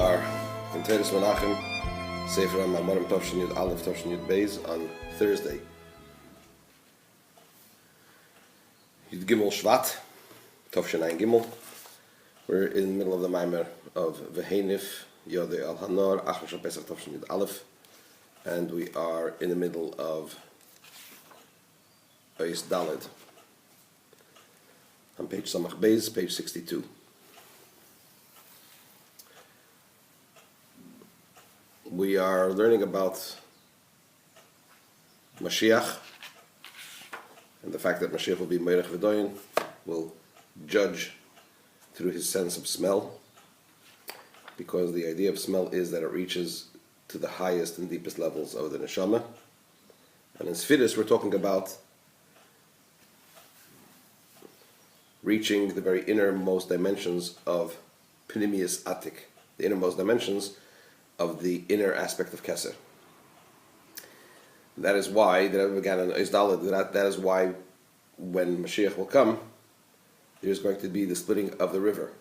are in Teres Menachem, Sefer Mamar Tovshin Yud Aleph Tovshin Yud Beis on Thursday. Yud Gimel Shvat, Tovshin Ein Gimel. We're in the middle of the Mamar of Veheinif, Yodo hanohor, Achar Pesach Tovshin Yud Aleph, and we are in the middle of Ois Daled on page Samach Beis, page 62. We are learning about Mashiach and the fact that Mashiach will be Meirech V'doyin, will judge through his sense of smell, because the idea of smell is that it reaches to the highest and deepest levels of the neshama. And in Sfiris we're talking about reaching the very innermost dimensions of Pnimius Atik, the innermost dimensions of the inner aspect of Keser. That is why, that is why when Mashiach will come, there's going to be the splitting of the river.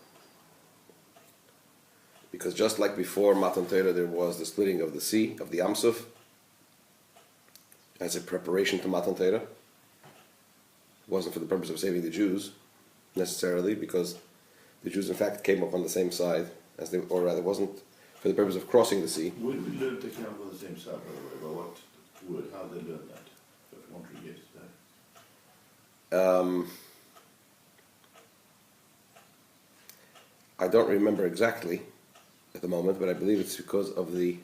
Because just like before Matan Torah, there was the splitting of the sea, of the Yam Suf, as a preparation to Matan Torah. It wasn't for the purpose of saving the Jews, necessarily, because the Jews in fact came up on the same side, or rather wasn't for the purpose of crossing the sea. We learned to come on the same side, by the way, but what word, how they learned that? If one relates to that. I don't remember exactly at the moment, but I believe it's because of the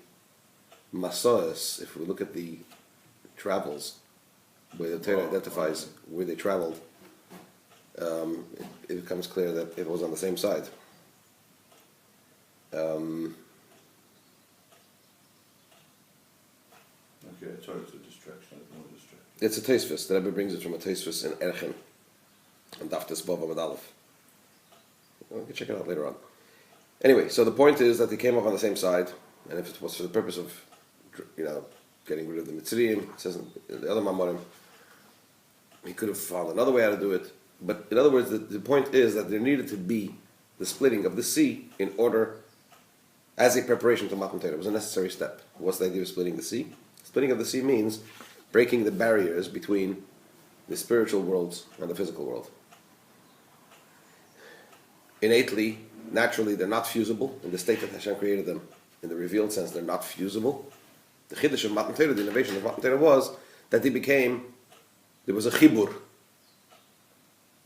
Masoas. If we look at the travels, where the Torah identifies where they traveled, it becomes clear that it was on the same side. Okay, sorry, it's a distraction. It's a Teisvis. The Rebbe brings it from a Teisvis in Erchen, and Daftes Bava with Aleph. We can check it out later on. Anyway, so the point is that they came up on the same side, and if it was for the purpose of, getting rid of the Mitzrayim, it says in the other Mamarim, he could have found another way how to do it. But in other words, the point is that there needed to be the splitting of the sea in order, as a preparation to Matan Torah. It was a necessary step. What's the idea of splitting the sea? Splitting of the sea means breaking the barriers between the spiritual worlds and the physical world. Innately, naturally, they're not fusible in the state that Hashem created them. In the revealed sense, they're not fusible. The Chiddush of Matan Torah, the innovation of Matan Torah was that there was a chibur,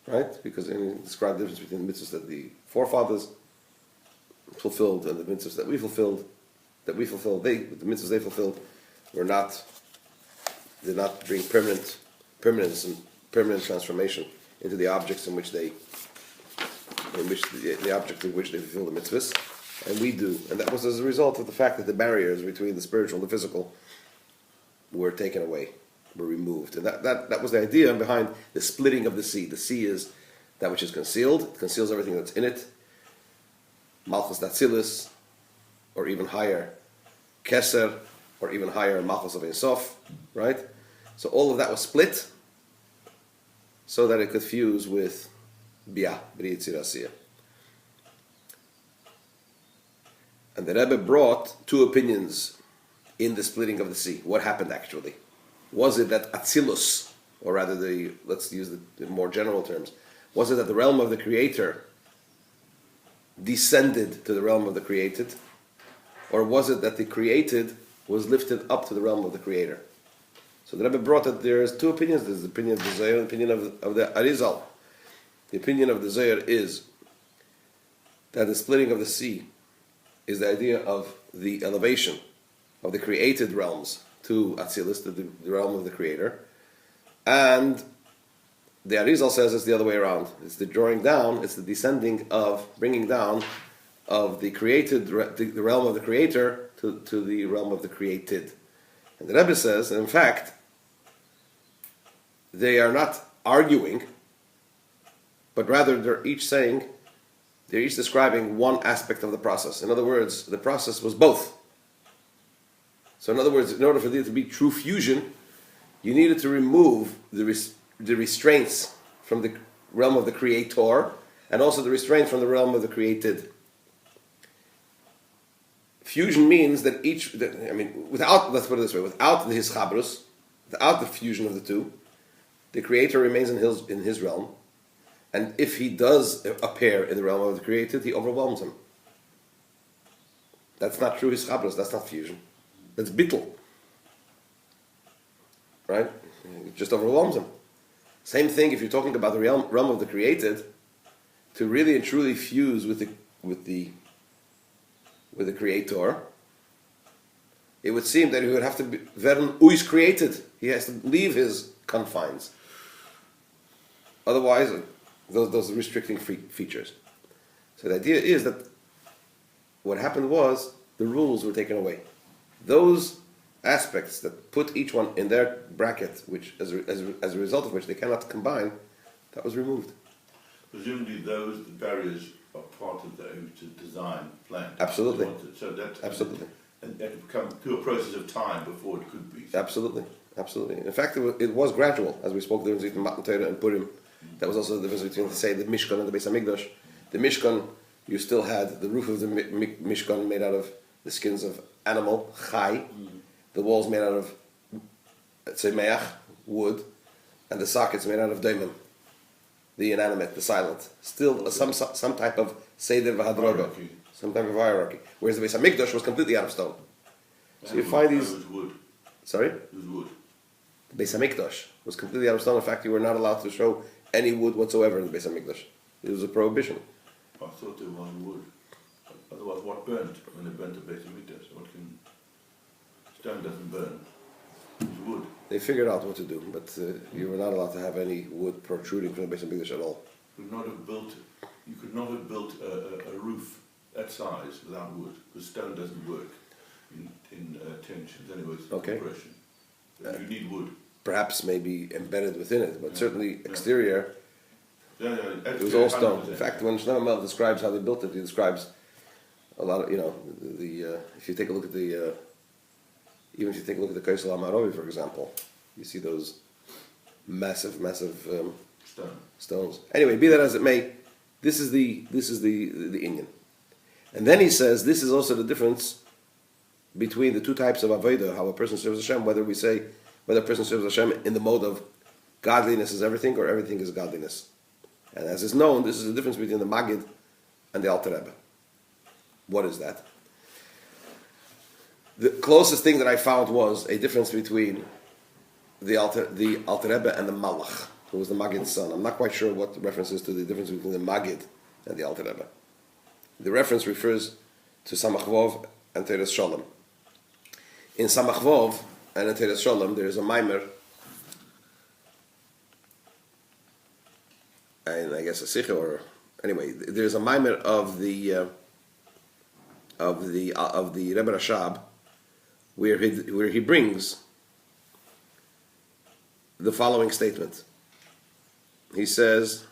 right? Because it described the difference between the mitzvahs that the forefathers fulfilled and the mitzvahs that we fulfilled. The mitzvahs they fulfilled did not bring permanence and permanent transformation into the objects in which they fulfill the mitzvahs, and we do. And that was as a result of the fact that the barriers between the spiritual and the physical were taken away, were removed. And that was the idea behind the splitting of the sea. The sea is that which is concealed. It conceals everything that's in it. Malchus Datzilis, or even higher, Keser, or even higher, Malchus of Ein Sof, right? So all of that was split so that it could fuse with Bia, B'ri Yitzir Asiyah. And the Rebbe brought two opinions in the splitting of the sea. What happened actually? Was it that Atzilus, or rather let's use the more general terms, was it that the realm of the Creator descended to the realm of the created? Or was it that the created was lifted up to the realm of the Creator? So the Rebbe brought that there's two opinions. There's the opinion of the Zohar and the opinion of the Arizal. The opinion of the Zohar is that the splitting of the sea is the idea of the elevation of the created realms to Atzilus, to the realm of the Creator. And the Arizal says it's the other way around. It's the drawing down, it's the bringing down of the created, the realm of the Creator to the realm of the created. And the Rebbe says, in fact, they are not arguing, but rather they're each describing one aspect of the process. In other words, the process was both. So in other words, in order for there to be true fusion, you needed to remove the restraints from the realm of the Creator, and also the restraint from the realm of the created. fusion means that without, let's put it this way, without the hischabrus, without the fusion of the two, the creator remains in his realm, and if he does appear in the realm of the created, he overwhelms him. That's not true hischabrus, that's not fusion. That's bittul. Right? It just overwhelms him. Same thing if you're talking about the realm of the created, to really and truly fuse with the creator, it would seem that he would have to be werden uis created. He has to leave his confines. Otherwise, those are restricting features. So the idea is that what happened was the rules were taken away. Those aspects that put each one in their bracket, which as a result of which they cannot combine, that was removed. Presumably those barriers are part of the design plan. Absolutely. So that Absolutely. And that would come through a process of time before it could be. Absolutely. In fact, it was gradual, as we spoke the difference between Matan Torah and Purim. That was also the difference between, say, the Mishkan and the Beis HaMikdash. The Mishkan, you still had the roof of the Mishkan made out of the skins of animal, chai. The walls made out of, let's say, meach, wood, and the sockets made out of daimon, the inanimate, the silent. Still some type of seder v'hadroga, some type of hierarchy. Whereas the Beis HaMikdash was completely out of stone. So you find these. It was wood. Sorry? It was wood. The Beis HaMikdash was completely out of stone. In fact, you were not allowed to show any wood whatsoever in the Beis HaMikdash. It was a prohibition. I thought there was wood. Otherwise, what burnt when they burnt the Beis HaMikdash? Stone doesn't burn. It's wood. They figured out what to do, but you were not allowed to have any wood protruding from the Beis HaMikdash at all. You could not have built a roof that size without wood, because stone doesn't work in tensions. Anyway, it's Okay. compression. You need wood. Perhaps maybe embedded within it, but certainly exterior, Yeah, it was all stone. 100%. In fact, when Shlomo Melech describes how they built it, he describes a lot of, if you take a look at even if you take a look at the Kaisel HaMaravi, for example, you see those massive stones. Anyway, be that as it may, this is the inyan. And then he says this is also the difference between the two types of avodah, how a person serves Hashem, whether a person serves Hashem in the mode of godliness is everything or everything is godliness. And as is known, this is the difference between the Magid and the Alter Rebbe. What is that? The closest thing that I found was a difference between the Alter Rebbe and the Malach, who was the Magid's son. I'm not quite sure what the reference is to the difference between the Magid and the Alter Rebbe. The reference refers to Samach Vov and Teres Shalom. In Samach Vov and in Teres Shalom, there is a mimer, and I guess a sikha, or anyway, there's a mimer of the Rebbe Rashab, where he brings the following statement. He says,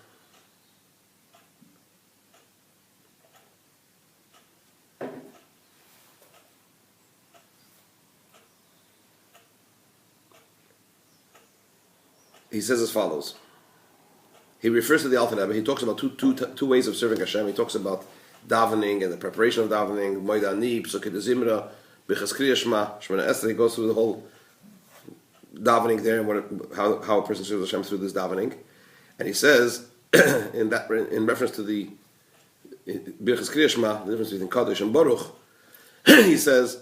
as follows. He refers to the Alter Rebbe. He talks about two ways of serving Hashem. He talks about davening and the preparation of davening, Moed Ani, Psukei de Zimra, B'chas Kriya Shema, Shemona Esrei. He goes through the whole davening there and how a person serves Hashem through this davening. And he says, in reference to the B'chas Kriya Shema, the difference between Kaddish and Baruch, he says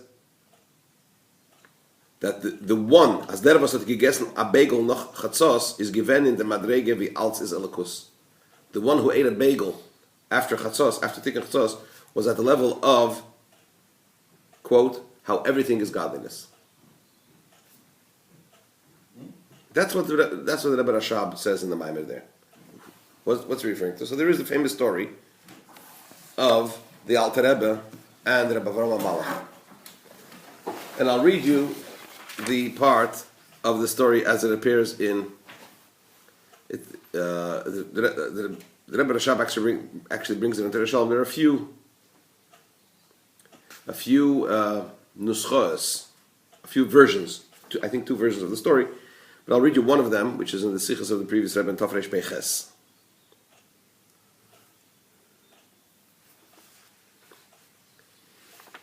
that the one, as der was hat gegessen a bagel noch chatzos, is given in the madrege wie als is elikus. The one who ate a bagel after chatzos, after taking chatzos, was at the level of, quote, how everything is godliness. That's what the Rebbe Rashab says in the Maimer there. What's he referring to? So there is the famous story of the Alter Rebbe and Rebbe Avraham Malach. And I'll read you the part of the story as it appears in the Rebbe Rashab actually brings it into the Shalom. There are a few nuschos, a few versions, I think two versions of the story, but I'll read you one of them, which is in the Sichos of the previous Rebbe in Tafresh Peiches.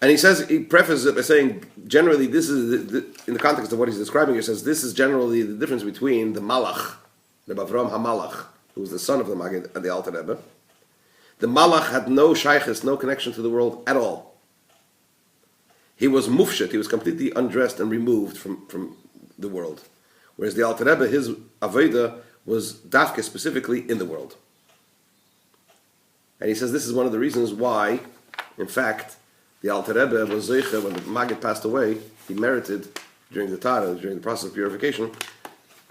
And he prefaces it by saying, generally, this is, in the context of what he's describing, he says, this is generally the difference between the Malach, the Bavram HaMalach, who was the son of the Maggid and the Alter Rebbe. The Malach had no shaykhis, no connection to the world at all. He was mufshet, he was completely undressed and removed from the world. Whereas the Alter Rebbe, his Aveda was dafke specifically in the world. And he says this is one of the reasons why, in fact, the Alter Rebbe was zeicha, when the Maggid passed away, he merited, during the Tahara, during the process of purification,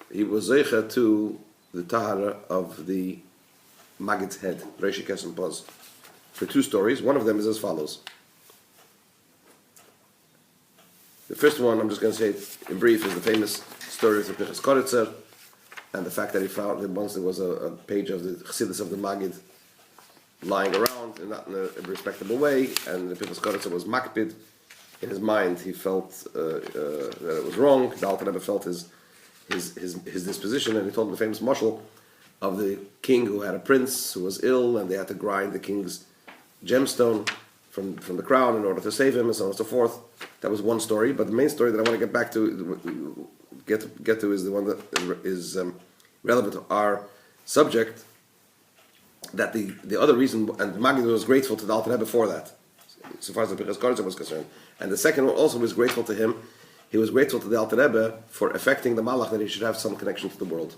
he was zeicha to the Tahara of the Maggid's head, Reishi Kesem Paz, for two stories. One of them is as follows. The first one, I'm just going to say it in brief, is the famous story of the Pinchas Koritzer, and the fact that he found that once there was a page of the Chassidus of the Maggid lying around, and not in a respectable way, and the Pinchas Koritzer was makpid. In his mind, he felt that it was wrong. The Alter Rebbe felt his disposition, and he told him the famous mashal of the king who had a prince who was ill, and they had to grind the king's gemstone from the crown in order to save him, and so on and so forth. That was one story, but the main story that I want to get back to, get to is the one that is relevant to our subject. That the other reason, and Maggid was grateful to the Alter Rebbe for that, so far as the Pinchas Koritzer was concerned. And the second one also was grateful to him. He was grateful to the Alter Rebbe for affecting the Malach, that he should have some connection to the world,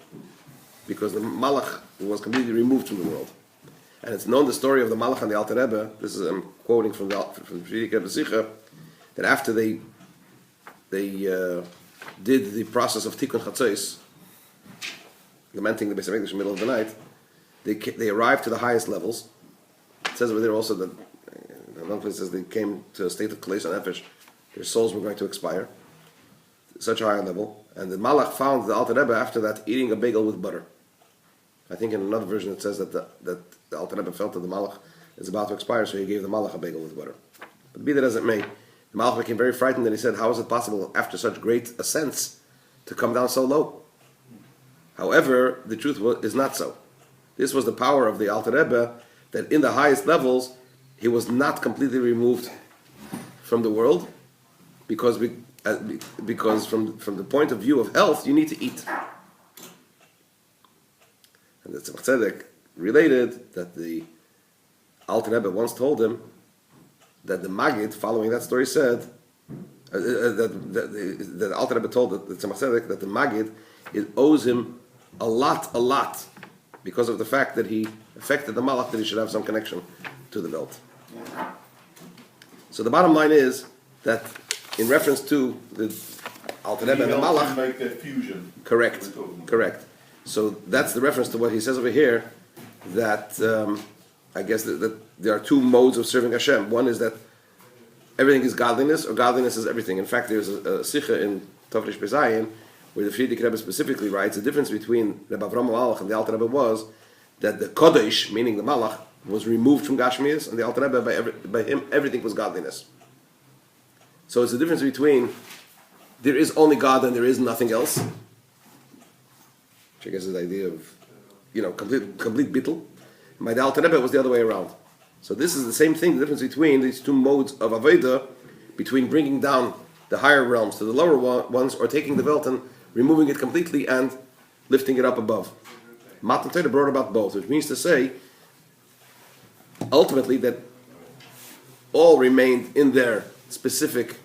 because the Malach was completely removed from the world. And it's known the story of the Malach and the Alter Rebbe. This is I'm quoting from the Friedrich Rebbe Sicha, that after they did the process of Tikkun Chatzos, lamenting the Beis Hamikdash in the middle of the night, they arrived to the highest levels. It says over there also that another place says they came to a state of Kaleis Nefesh, their souls were going to expire, such a high level. And the Malach found the Alter Rebbe after that eating a bagel with butter. I think in another version it says that the Alter Rebbe felt that the Malach is about to expire, so he gave the Malach a bagel with butter. But be that as it may, the Malach became very frightened, and he said, how is it possible after such great ascents to come down so low? However, the truth is not so. This was the power of the Alter Rebbe, that in the highest levels, he was not completely removed from the world, because from the point of view of health, you need to eat. And the Tzemach Tzedek related that the Alter Rebbe once told him that the Maggid, following that story, said that the Alter Rebbe told the Tzemach Tzedek that the Maggid, it owes him a lot, because of the fact that he affected the Malach, that he should have some connection to the belt. So the bottom line is that in reference to the Alter Rebbe and the Malach, make that fusion. correct. So that's the reference to what he says over here, that I guess that there are two modes of serving Hashem. One is that everything is godliness, or godliness is everything. In fact, there's a Sicha in Tovrish Bezayin, where the Friedrich Rebbe specifically writes, the difference between Rebbe Avram Malach and the Alter Rebbe was that the Kodesh, meaning the Malach, was removed from Gashmias, and the Alter Rebbe, by him, everything was godliness. So it's the difference between there is only God and there is nothing else, which I guess is the idea of, complete bittul. My Alter Rebbe was the other way around. So this is the same thing, the difference between these two modes of Aveda, between bringing down the higher realms to the lower ones, or taking the Welt and removing it completely and lifting it up above. Matan Torah brought about both, which means to say, ultimately, that all remained in their specific,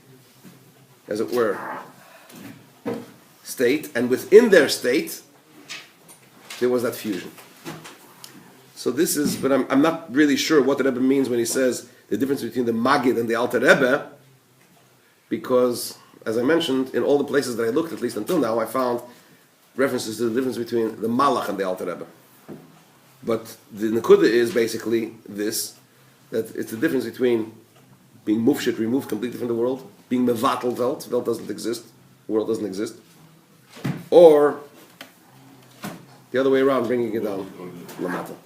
as it were, state, and within their state, there was that fusion. So this is, but I'm not really sure what the Rebbe means when he says the difference between the Maggid and the Alter Rebbe, because, as I mentioned, in all the places that I looked, at least until now, I found references to the difference between the Malach and the Alter Rebbe. But the Nekuda is basically this, that it's the difference between being mufshit, removed completely from the world, being mevatel Welt doesn't exist, world doesn't exist, or the other way around, bringing it down, lamatel.